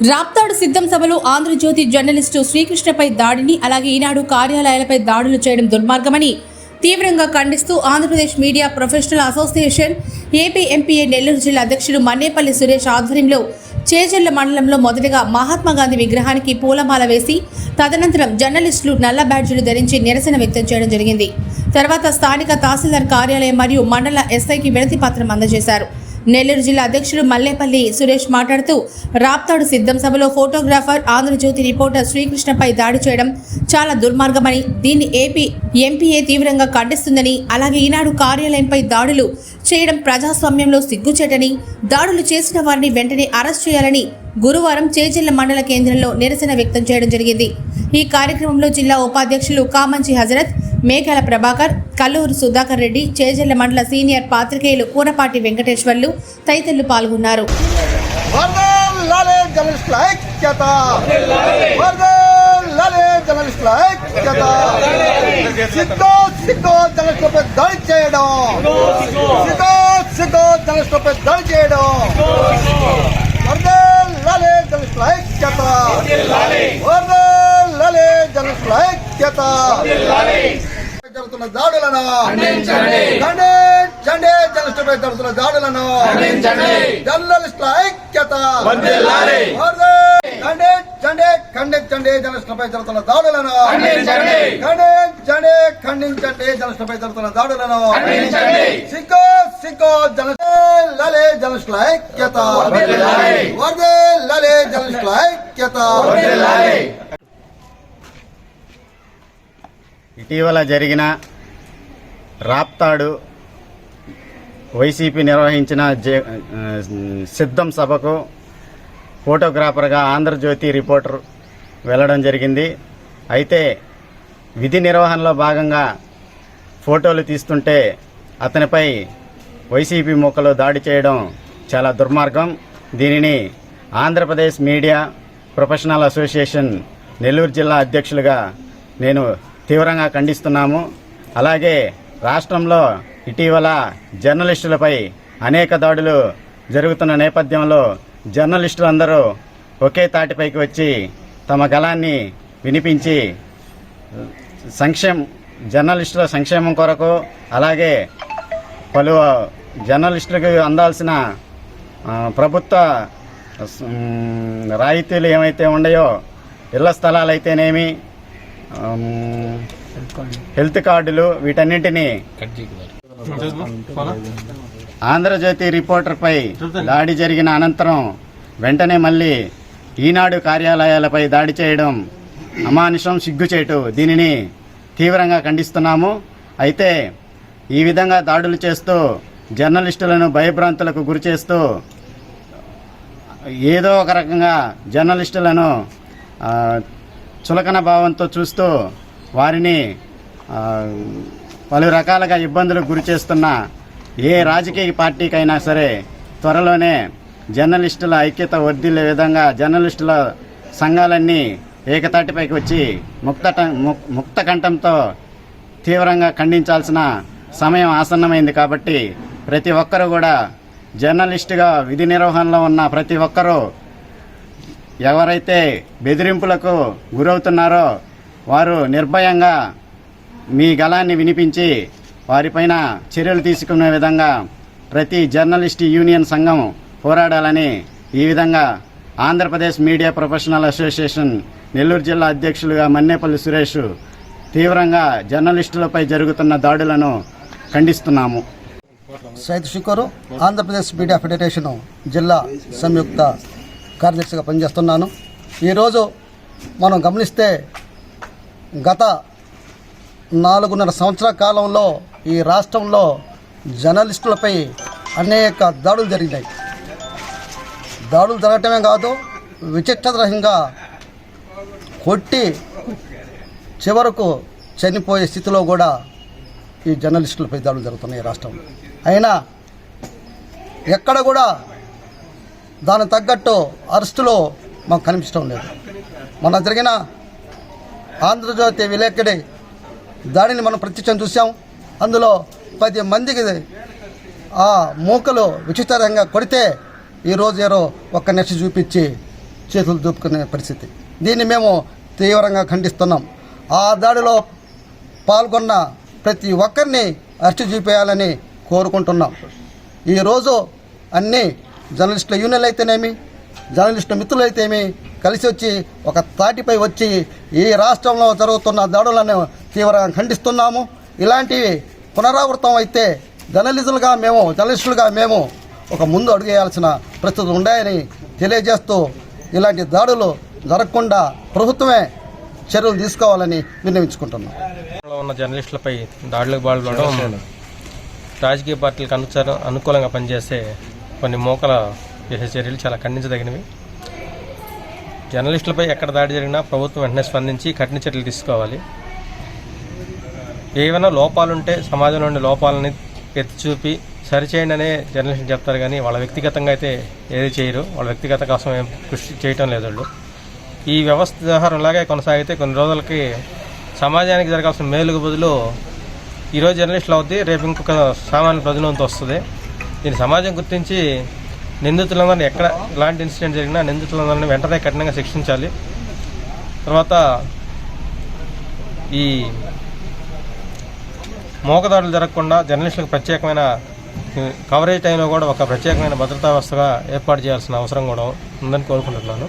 రాప్తాడు సిద్ధం సభలో ఆంధ్రజ్యోతి జర్నలిస్టు శ్రీకృష్ణపై దాడిని అలాగే ఈనాడు కార్యాలయాలపై దాడులు చేయడం దుర్మార్గమని తీవ్రంగా ఖండిస్తూ Andhra Pradesh media professional association AP MPa Nellore జిల్లా అధ్యక్షుడు మన్నేపల్లి సురేష్ ఆధ్వర్యంలో చేజర్ల మండలంలో మొదటగా మహాత్మాగాంధీ విగ్రహానికి పూలమాల వేసి తదనంతరం జర్నలిస్టులు నల్ల బ్యాడ్జీలు ధరించి నిరసన వ్యక్తం చేయడం జరిగింది. తర్వాత స్థానిక తహసీల్దార్ కార్యాలయం మరియు మండల ఎస్ఐకి వినతి పత్రం అందజేశారు. నెల్లూరు జిల్లా అధ్యక్షుడు మల్లేపల్లి సురేష్ మాట్లాడుతూ రాప్తాడు సిద్ధం సభలో ఫోటోగ్రాఫర్ ఆంధ్రజ్యోతి రిపోర్టర్ శ్రీకృష్ణపై దాడి చేయడం చాలా దుర్మార్గమని, దీన్ని ఏపీ ఎంపీఏ తీవ్రంగా ఖండిస్తుందని, అలాగే ఈనాడు కార్యాలయంపై దాడులు చేయడం ప్రజాస్వామ్యంలో సిగ్గుచేటని, దాడులు చేసిన వారిని వెంటనే అరెస్ట్ చేయాలని గురువారం చేజర్ల మండల కేంద్రంలో నిరసన వ్యక్తం చేయడం జరిగింది. ఈ కార్యక్రమంలో జిల్లా ఉపాధ్యక్షులు కామంచి హజరత్, మేఘాల ప్రభాకర్, కల్లూరు సుధాకర్ రెడ్డి, చేజర్ల మండల సీనియర్ పాత్రికేయులు కూనపాటి వెంకటేశ్వర్లు తదితరులు పాల్గొన్నారు. జరుగుతున్న దాడులను ఖండించండి. జర్నలిస్టులపై జరుగుతున్న దాడులను జర్నలిస్టుల ఐక్యత ఖండించండి. జర్నలిస్టులపై జరుగుతున్న దాడులను ఖండించండి. జర్నలిస్టులపై జరుగుతున్న దాడులను సిగ్గో జర్నలిస్టుల ఐక్యత జర్నలిస్టుల ఐక్యత. ఇటీవల జరిగిన రాప్తాడు వైసీపీ నిర్వహించిన సిద్ధం సభకు ఫోటోగ్రాఫర్గా ఆంధ్రజ్యోతి రిపోర్టర్ వెళ్ళడం జరిగింది. అయితే విధి నిర్వహణలో భాగంగా ఫోటోలు తీస్తుంటే అతనిపై వైసీపీ మూకలు దాడి చేయడం చాలా దుర్మార్గం. దీనిని Andhra Pradesh media professional association Nellore జిల్లా అధ్యక్షులుగా నేను తీవ్రంగా ఖండిస్తున్నాము. అలాగే రాష్ట్రంలో ఇటీవల జర్నలిస్టులపై అనేక దాడులు జరుగుతున్న నేపథ్యంలో జర్నలిస్టులందరూ ఒకే తాటిపైకి వచ్చి తమ గళాన్ని వినిపించి జర్నలిస్టుల సంక్షేమం కొరకు, అలాగే పలు జర్నలిస్టులకు అందాల్సిన ప్రభుత్వ రాయితీలు ఏమైతే ఉన్నాయో, ఇళ్ల స్థలాలు అయితేనేమి, హెల్త్ కార్డులు, వీటన్నింటినీ ఆంధ్రజ్యోతి రిపోర్టర్పై దాడి జరిగిన అనంతరం వెంటనే మళ్ళీ ఈనాడు కార్యాలయాలపై దాడి చేయడం అమానుషం, సిగ్గుచేటు. దీనిని తీవ్రంగా ఖండిస్తున్నాము. అయితే ఈ విధంగా దాడులు చేస్తూ జర్నలిస్టులను భయభ్రాంతులకు గురి చేస్తూ ఏదో ఒక రకంగా జర్నలిస్టులను చులకన భావంతో చూస్తూ వారిని పలు రకాలుగా ఇబ్బందులకు గురి చేస్తున్న ఏ రాజకీయ పార్టీకైనా సరే త్వరలోనే జర్నలిస్టుల ఐక్యత వర్ధిల్లే విధంగా జర్నలిస్టుల సంఘాలన్నీ ఏకతాటిపైకి వచ్చి ముక్త కంఠంతో తీవ్రంగా ఖండించాల్సిన సమయం ఆసన్నమైంది. కాబట్టి ప్రతి ఒక్కరూ కూడా జర్నలిస్టుగా విధి నిర్వహణలో ఉన్న ప్రతి ఒక్కరూ ఎవరైతే బెదిరింపులకు గురవుతున్నారో వారు నిర్భయంగా మీ గళాన్ని వినిపించి వారిపైన చర్యలు తీసుకునే విధంగా ప్రతి జర్నలిస్ట్ యూనియన్ సంఘం పోరాడాలని ఈ విధంగా Andhra Pradesh media professional association Nellore జిల్లా అధ్యక్షులుగా మన్నేపల్లి సురేష్ తీవ్రంగా జర్నలిస్టులపై జరుగుతున్న దాడులను ఖండిస్తున్నాము. సైద్ షుకూరు, ఆంధ్రప్రదేశ్ మీడియా ఫెడరేషన్ జిల్లా సంయుక్త కార్యదర్శిగా పనిచేస్తున్నాను. ఈరోజు మనం గమనిస్తే గత 4.5 సంవత్సరాల కాలంలో ఈ రాష్ట్రంలో జర్నలిస్టులపై అనేక దాడులు జరిగినాయి. దాడులు జరగటమే కాదు, విచిత్రరహితంగా కొట్టి చివరకు చనిపోయే స్థితిలో కూడా ఈ జర్నలిస్టులపై దాడులు జరుగుతున్నాయి రాష్ట్రంలో. అయినా ఎక్కడ కూడా దానికి తగ్గట్టు అరెస్టులో మాకు కనిపించడం లేదు. మొన్న జరిగిన ఆంధ్రజ్యోతి విలేకరి దాడిని మనం ప్రత్యక్షం చూసాం. అందులో 10 మందికి ఆ మూకలు విచిత్రంగా కొడితే ఈరోజు ఏరో ఒక్క నెక్స్ట్ చూపించి చేతులు దూపుకునే పరిస్థితి. దీన్ని మేము తీవ్రంగా ఖండిస్తున్నాం. ఆ దాడిలో పాల్గొన్న ప్రతి ఒక్కరిని అరెస్టు చూపేయాలని కోరుకుంటున్నాం. ఈరోజు అన్ని జర్నలిస్టుల యూనియన్లు అయితేనేమి, జర్నలిస్టుల మిత్రులు అయితేమి కలిసి వచ్చి ఒక తాటిపై వచ్చి ఈ రాష్ట్రంలో జరుగుతున్న దాడులను తీవ్రంగా ఖండిస్తున్నాము. ఇలాంటివి పునరావృతం అయితే జర్నలిస్టులుగా మేము ఒక ముందు అడుగేయాల్సిన పరిస్థితులు ఉన్నాయని తెలియజేస్తూ ఇలాంటి దాడులు జరగకుండా ప్రభుత్వమే చర్యలు తీసుకోవాలని విన్నవించుకుంటున్నాం. ఉన్న జర్నలిస్టులపై దాడులకు పాల్పడడం రాజకీయ పార్టీలకు అనుకూలంగా పనిచేసే కొన్ని మోకల చేసే చర్యలు చాలా ఖండించదగినవి. జర్నలిస్టులపై ఎక్కడ దాడి జరిగినా ప్రభుత్వం వెంటనే స్పందించి కఠిన చర్యలు తీసుకోవాలి. ఏమైనా లోపాలుంటే సమాజంలోని లోపాలని ఎత్తి చూపి సరిచేయండి అనే జర్నలిస్టులు చెప్తారు, కానీ వాళ్ళ వ్యక్తిగతంగా అయితే ఏది చేయరు. వాళ్ళ వ్యక్తిగత కోసం ఏం కృషి చేయటం లేదు వాళ్ళు. ఈ వ్యవస్థ వ్యవహారం ఇలాగే కొనసాగితే కొన్ని రోజులకి సమాజానికి జరగాల్సిన మేలుకు బదులు ఈరోజు జర్నలిస్టులు అవుద్ది, రేపు ఇంకొక సామాన్య ప్రజలంతా వస్తుంది. దీన్ని సమాజం గుర్తించి నిందితులందరినీ ఎక్కడ ఇలాంటి ఇన్సిడెంట్ జరిగినా నిందితులందరినీ వెంటనే కఠినంగా శిక్షించాలి. తర్వాత ఈ మోకదాడులు జరగకుండా జర్నలిస్టులకు ప్రత్యేకమైన కవరేజ్ టైంలో కూడా ఒక ప్రత్యేకమైన భద్రతా వ్యవస్థగా ఏర్పాటు చేయాల్సిన అవసరం కూడా ఉందని కోరుకుంటున్నాను.